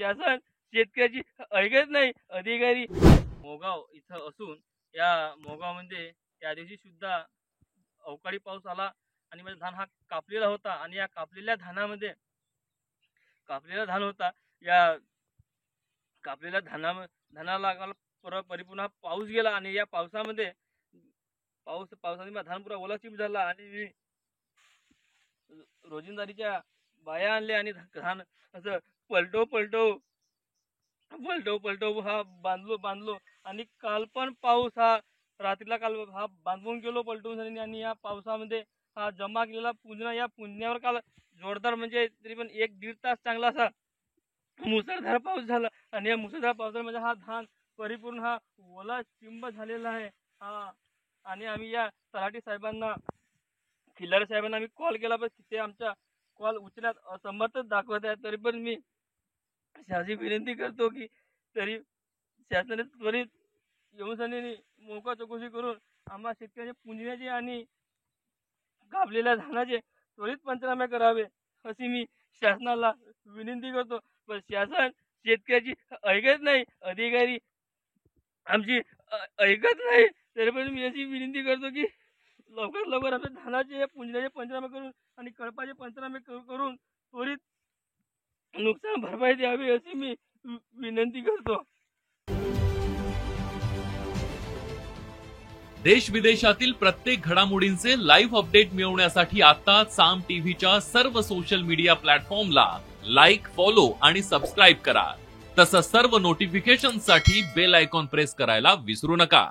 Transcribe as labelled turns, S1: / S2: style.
S1: शासन शेतकऱ्याची ऐकत नाही. अधिकारी मोगाव इथं असून या मोगावमध्ये या दिवशी सुद्धा अवकाळी पाऊस आला आणि माझा धान हा कापलेला होता आणि या कापलेल्या धान होता. या कापलेल्या धानाला परिपूर्ण हा पाऊस गेला आणि या पावसामध्ये पावसाने माझा धान पुरा ओलाचिप झाला आणि मी रोजंदारीच्या बाया आणल्या आणि धान असं पलटो हा बांधलो आणि काल पण पाऊस हा रात्रीला काल हा बांधून गेलो पलटून आणि या पावसामध्ये हा जमा केलेला पुन्हा या पुण्यावर काल जोरदार म्हणजे तरी पण 1-1.5 तास चांगला असा मुसळधार पाऊस झाला आणि या मुसळधार पावसामध्ये हा धान परिपूर्ण हा ओला चिंब झालेला आहे. आणि आम्ही या तलाठी साहेबांना खिल्लारे साहेबांना आम्ही कॉल केला पण ते आमचा कॉल उचलण्यात असमर्थ दाखवत आहे. तरी पण मी शासनाची विनंती करतो की तरी शासनाने त्वरित येऊन मोका चौकशी करून आम्हा शेतकऱ्याचे पुंजण्याचे आणि कापलेल्या धानाचे त्वरित पंचनामे करावे अशी मी शासनाला विनंती करतो. पण शासन शेतकऱ्याची ऐकत नाही. अधिकारी आमची ऐकत नाही. तरी पण मी अशी विनंती करतो की लवकरात लवकर आमच्या धानाचे पुंजण्याचे पंचनामे करून आणि कळपाचे पंचनामे करून त्वरित नुकसान भरपाई द्यावी अशी मी विनंती करतो.
S2: देश विदेशातील प्रत्येक घडामोडींचे लाईव्ह अपडेट मिळवण्यासाठी आता साम टीव्हीच्या सर्व सोशल मीडिया प्लॅटफॉर्मला लाईक, फॉलो आणि सबस्क्राईब करा. तसंच सर्व नोटिफिकेशनसाठी बेल आयकॉन प्रेस करायला विसरू नका.